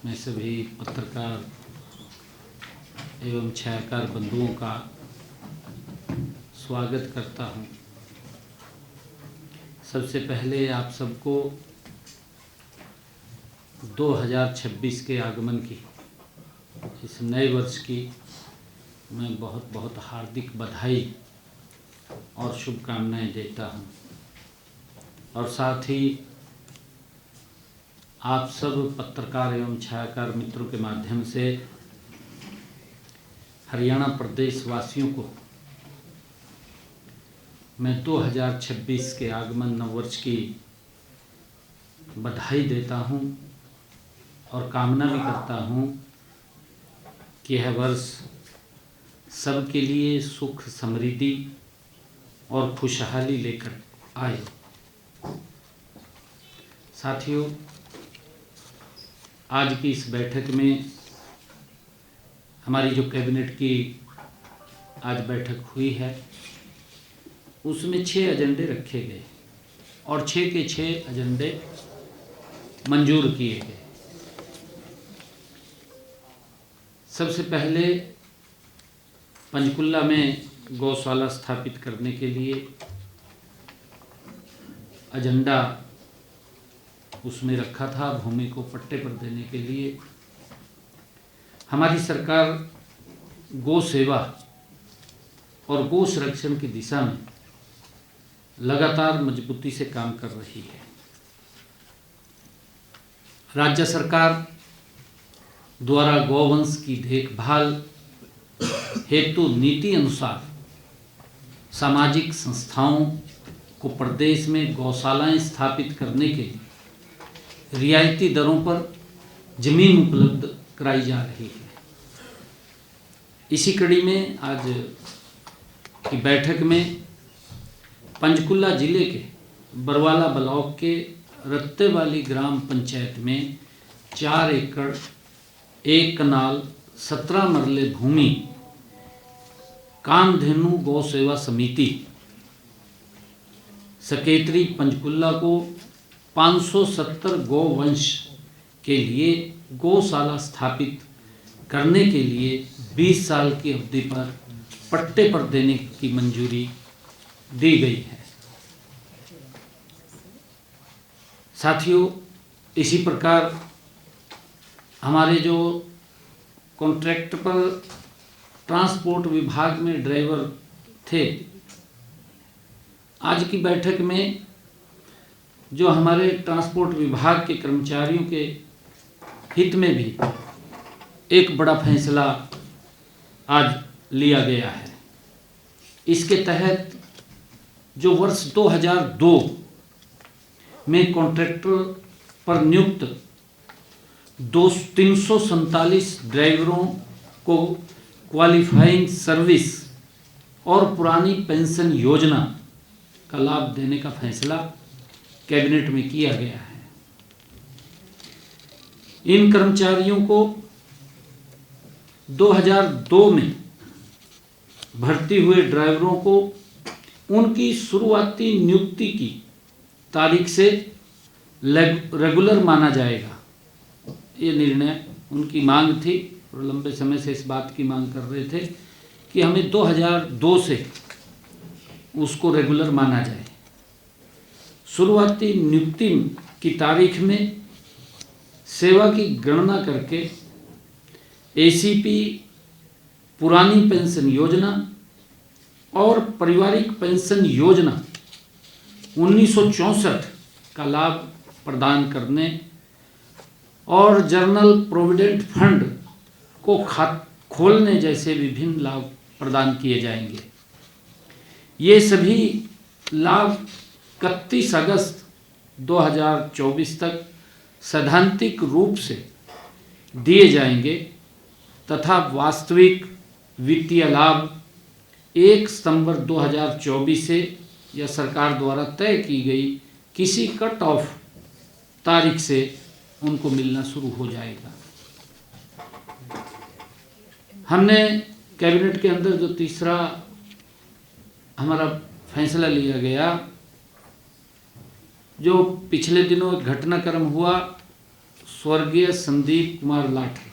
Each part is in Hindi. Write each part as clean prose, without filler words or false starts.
मैं सभी पत्रकार एवं छायाकार बंधुओं का स्वागत करता हूं। सबसे पहले आप सबको 2026 के आगमन की, इस नए वर्ष की मैं बहुत बहुत हार्दिक बधाई और शुभकामनाएं देता हूं। और साथ ही आप सब पत्रकार एवं छायाकार मित्रों के माध्यम से हरियाणा प्रदेश वासियों को मैं 2026 के आगमन नववर्ष की बधाई देता हूं और कामना भी करता हूं कि यह वर्ष सबके लिए सुख, समृद्धि और खुशहाली लेकर आए। साथियों, आज की इस बैठक में हमारी जो कैबिनेट की आज बैठक हुई है उसमें 6 एजेंडे रखे गए और 6 के 6 एजेंडे मंजूर किए गए। सबसे पहले पंचकुला में गौशाला स्थापित करने के लिए एजेंडा उसमें रखा था, भूमि को पट्टे पर देने के लिए। हमारी सरकार गौ सेवा और गौ संरक्षण की दिशा में लगातार मजबूती से काम कर रही है। राज्य सरकार द्वारा गौवंश की देखभाल हेतु नीति अनुसार सामाजिक संस्थाओं को प्रदेश में गौशालाएं स्थापित करने के लिए रियायती दरों पर जमीन उपलब्ध कराई जा रही है। इसी कड़ी में आज की बैठक में पंचकुला जिले के बरवाला ब्लॉक के रत्तेवाली ग्राम पंचायत में 4 एकड़ 1 कनाल 17 मरले भूमि कामधेनु गौ सेवा समिति सकेतरी पंचकुला को 570 गौवंश के लिए गौशाला स्थापित करने के लिए 20 साल की अवधि पर पट्टे पर देने की मंजूरी दी गई है। साथियों, इसी प्रकार हमारे जो कॉन्ट्रैक्ट पर ट्रांसपोर्ट विभाग में ड्राइवर थे, आज की बैठक में जो हमारे ट्रांसपोर्ट विभाग के कर्मचारियों के हित में भी एक बड़ा फैसला आज लिया गया है। इसके तहत जो वर्ष 2002 में कॉन्ट्रैक्टर पर नियुक्त 347 ड्राइवरों को क्वालिफाइंग सर्विस और पुरानी पेंशन योजना का लाभ देने का फैसला कैबिनेट में किया गया है। इन कर्मचारियों को 2002 में भर्ती हुए ड्राइवरों को उनकी शुरुआती नियुक्ति की तारीख से रेगुलर माना जाएगा। ये निर्णय उनकी मांग थी और लंबे समय से इस बात की मांग कर रहे थे कि हमें 2002 से उसको रेगुलर माना जाए। शुरुआती नियुक्ति की तारीख में सेवा की गणना करके एसीपी, पुरानी पेंशन योजना और पारिवारिक पेंशन योजना 1964 का लाभ प्रदान करने और जनरल प्रोविडेंट फंड को खोलने जैसे विभिन्न लाभ प्रदान किए जाएंगे। ये सभी लाभ 31 अगस्त 2024 तक सैद्धांतिक रूप से दिए जाएंगे तथा वास्तविक वित्तीय लाभ 1 सितंबर 2024 से या सरकार द्वारा तय की गई किसी कट ऑफ तारीख से उनको मिलना शुरू हो जाएगा। हमने कैबिनेट के अंदर जो तीसरा हमारा फैसला लिया गया, जो पिछले दिनों घटनाक्रम हुआ स्वर्गीय संदीप कुमार लाठी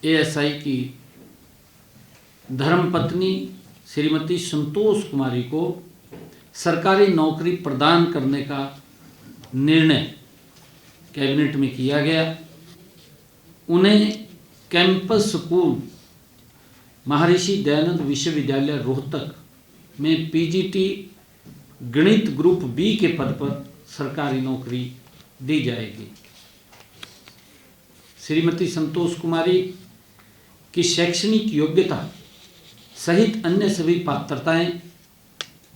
एएसआई की धर्मपत्नी श्रीमती संतोष कुमारी को सरकारी नौकरी प्रदान करने का निर्णय कैबिनेट में किया गया। उन्हें कैंपस स्कूल महर्षि दयानंद विश्वविद्यालय रोहतक में पीजीटी गणित ग्रुप बी के पद पर सरकारी नौकरी दी जाएगी। श्रीमती संतोष कुमारी की शैक्षणिक योग्यता सहित अन्य सभी पात्रताएं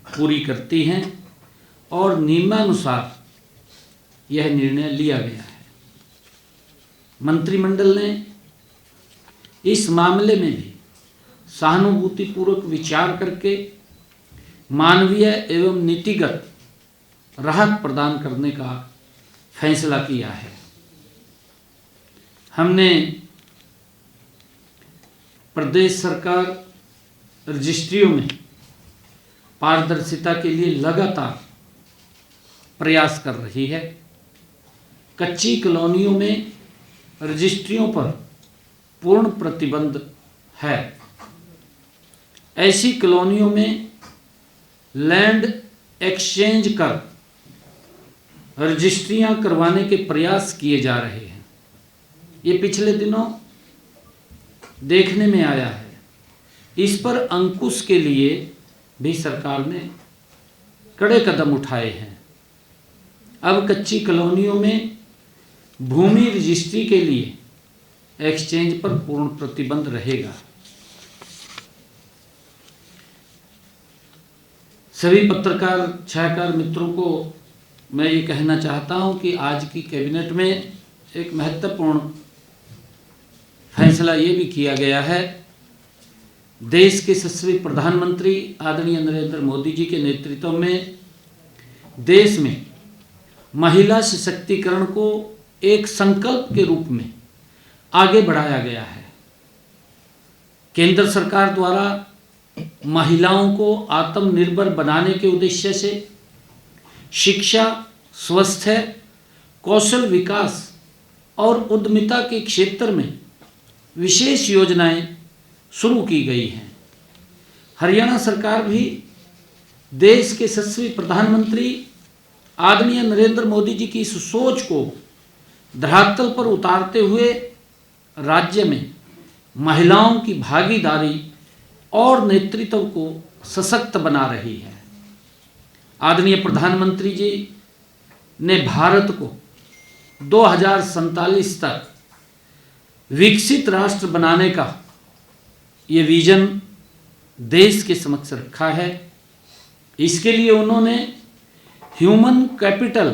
पूरी करती हैं और नियमानुसार यह निर्णय लिया गया है। मंत्रिमंडल ने इस मामले में भी सहानुभूतिपूर्वक विचार करके मानवीय एवं नीतिगत राहत प्रदान करने का फैसला किया है। हमने प्रदेश सरकार रजिस्ट्रियों में पारदर्शिता के लिए लगातार प्रयास कर रही है। कच्ची कॉलोनियों में रजिस्ट्रियों पर पूर्ण प्रतिबंध है। ऐसी कॉलोनियों में लैंड एक्सचेंज कर रजिस्ट्रियां करवाने के प्रयास किए जा रहे हैं। ये पिछले दिनों देखने में आया है। इस पर अंकुश के लिए भी सरकार ने कड़े कदम उठाए हैं। अब कच्ची कॉलोनियों में भूमि रजिस्ट्री के लिए एक्सचेंज पर पूर्ण प्रतिबंध रहेगा। सभी पत्रकार छायाकार मित्रों को मैं ये कहना चाहता हूं कि आज की कैबिनेट में एक महत्वपूर्ण फैसला ये भी किया गया है। देश के यशस्वी प्रधानमंत्री आदरणीय नरेंद्र मोदी जी के नेतृत्व में देश में महिला सशक्तिकरण को एक संकल्प के रूप में आगे बढ़ाया गया है। केंद्र सरकार द्वारा महिलाओं को आत्मनिर्भर बनाने के उद्देश्य से शिक्षा, स्वास्थ्य, कौशल विकास और उद्यमिता के क्षेत्र में विशेष योजनाएं शुरू की गई हैं। हरियाणा सरकार भी देश के यशस्वी प्रधानमंत्री आदरणीय नरेंद्र मोदी जी की इस सोच को धरातल पर उतारते हुए राज्य में महिलाओं की भागीदारी और नेतृत्व को सशक्त बना रही है। आदरणीय प्रधानमंत्री जी ने भारत को 2047 तक विकसित राष्ट्र बनाने का ये विजन देश के समक्ष रखा है। इसके लिए उन्होंने ह्यूमन कैपिटल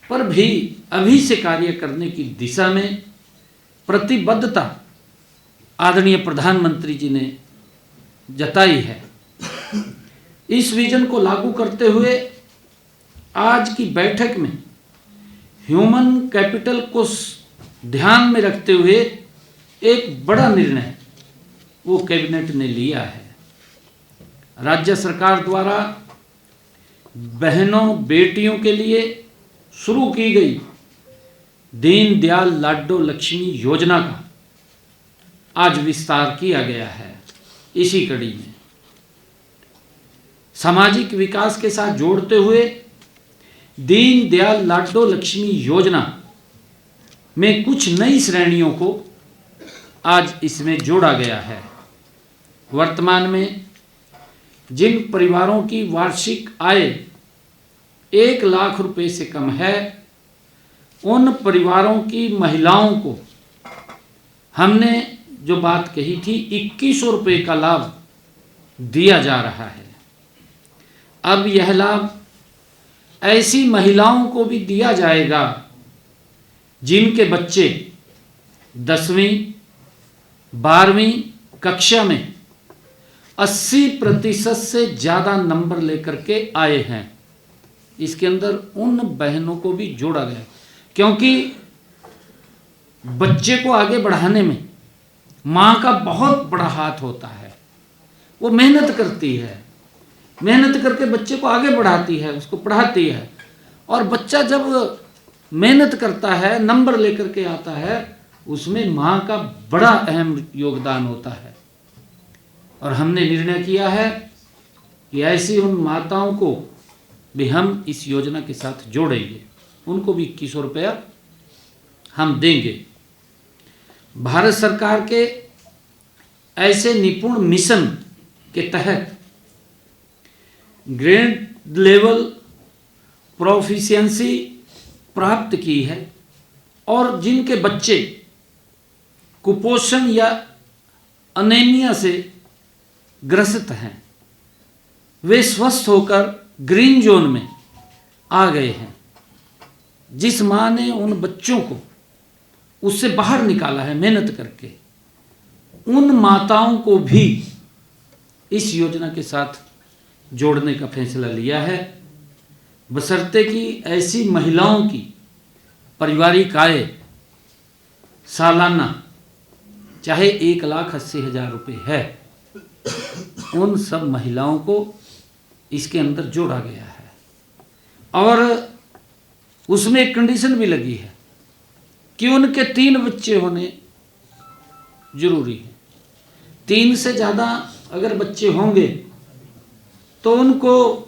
पर भी अभी से कार्य करने की दिशा में प्रतिबद्धता आदरणीय प्रधानमंत्री जी ने जताई है। इस विजन को लागू करते हुए आज की बैठक में ह्यूमन कैपिटल को ध्यान में रखते हुए एक बड़ा निर्णय वो कैबिनेट ने लिया है। राज्य सरकार द्वारा बहनों बेटियों के लिए शुरू की गई दीनदयाल लाडो लक्ष्मी योजना का आज विस्तार किया गया है। इसी कड़ी में सामाजिक विकास के साथ जोड़ते हुए दीनदयाल लाडो लक्ष्मी योजना में कुछ नई श्रेणियों को आज इसमें जोड़ा गया है। वर्तमान में जिन परिवारों की वार्षिक आय 1 लाख रुपए से कम है, उन परिवारों की महिलाओं को हमने जो बात कही थी 2100 रुपये का लाभ दिया जा रहा है। अब यह लाभ ऐसी महिलाओं को भी दिया जाएगा जिनके बच्चे 10वीं 12वीं कक्षा में 80% से ज़्यादा नंबर लेकर के आए हैं। इसके अंदर उन बहनों को भी जोड़ा गया, क्योंकि बच्चे को आगे बढ़ाने में माँ का बहुत बड़ा हाथ होता है। वो मेहनत करती है, मेहनत करके बच्चे को आगे बढ़ाती है, उसको पढ़ाती है, और बच्चा जब मेहनत करता है, नंबर लेकर के आता है, उसमें माँ का बड़ा अहम योगदान होता है। और हमने निर्णय किया है कि ऐसी उन माताओं को भी हम इस योजना के साथ जोड़ेंगे, उनको भी 2100 रुपया हम देंगे। भारत सरकार के ऐसे निपुण मिशन के तहत ग्रेड लेवल प्रोफिशिएंसी प्राप्त की है और जिनके बच्चे कुपोषण या अनीमिया से ग्रसित हैं, वे स्वस्थ होकर ग्रीन जोन में आ गए हैं। जिस माँ ने उन बच्चों को उससे बाहर निकाला है मेहनत करके, उन माताओं को भी इस योजना के साथ जोड़ने का फैसला लिया है, बशर्ते कि ऐसी महिलाओं की पारिवारिक आय सालाना चाहे 1,80,000 रुपये है, उन सब महिलाओं को इसके अंदर जोड़ा गया है। और उसमें एक कंडीशन भी लगी है कि उनके 3 बच्चे होने जरूरी है। 3 से ज़्यादा अगर बच्चे होंगे तो उनको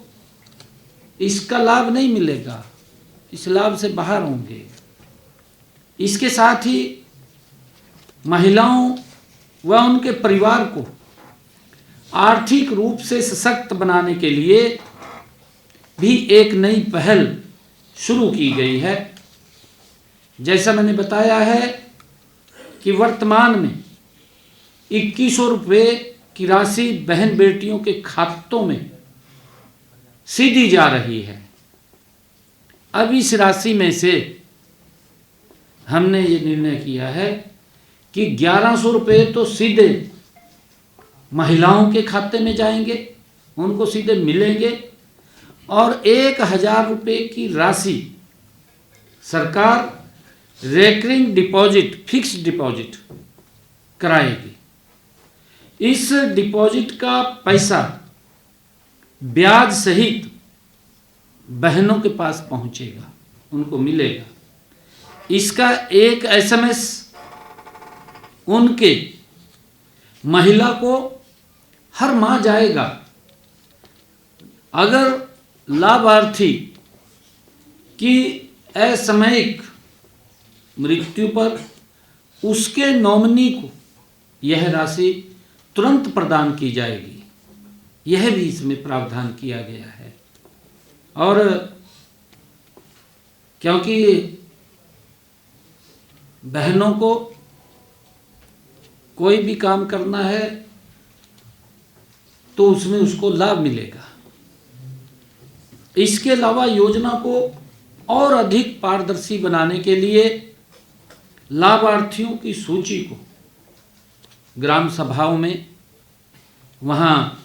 इसका लाभ नहीं मिलेगा, इस लाभ से बाहर होंगे। इसके साथ ही महिलाओं व उनके परिवार को आर्थिक रूप से सशक्त बनाने के लिए भी एक नई पहल शुरू की गई है। जैसा मैंने बताया है कि वर्तमान में 2100 रुपये की राशि बहन बेटियों के खातों में सीधी जा रही है। अब इस राशि में से हमने ये निर्णय किया है कि 1100 रुपये तो सीधे महिलाओं के खाते में जाएंगे, उनको सीधे मिलेंगे, और 1000 रुपये की राशि सरकार रेकरिंग डिपॉजिट, फिक्स्ड डिपॉजिट कराएगी। इस डिपॉजिट का पैसा ब्याज सहित बहनों के पास पहुंचेगा, उनको मिलेगा। इसका एक SMS उनके महिला को हर माह जाएगा। अगर लाभार्थी की असामयिक मृत्यु पर उसके नॉमिनी को यह राशि तुरंत प्रदान की जाएगी, यह भी इसमें प्रावधान किया गया है। और क्योंकि बहनों को कोई भी काम करना है तो उसमें उसको लाभ मिलेगा। इसके अलावा योजना को और अधिक पारदर्शी बनाने के लिए लाभार्थियों की सूची को ग्राम सभाओं में वहाँ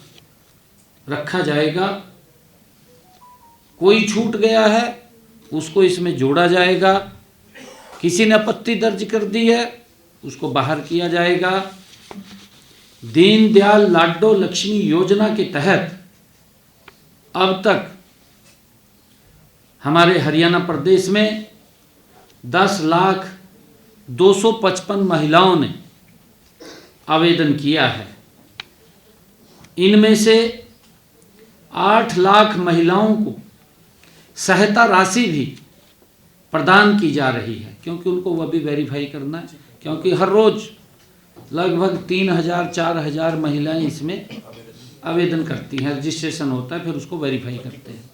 रखा जाएगा। कोई छूट गया है उसको इसमें जोड़ा जाएगा, किसी ने आपत्ति दर्ज कर दी है उसको बाहर किया जाएगा। दीनदयाल लाडो लक्ष्मी योजना के तहत अब तक हमारे हरियाणा प्रदेश में 10,255 महिलाओं ने आवेदन किया है। इनमें से 8 लाख महिलाओं को सहायता राशि भी प्रदान की जा रही है, क्योंकि उनको वह भी वेरीफाई करना है, क्योंकि हर रोज़ लगभग 3,000-4,000 महिलाएं इसमें आवेदन करती हैं। रजिस्ट्रेशन होता है, फिर उसको वेरीफाई करते हैं।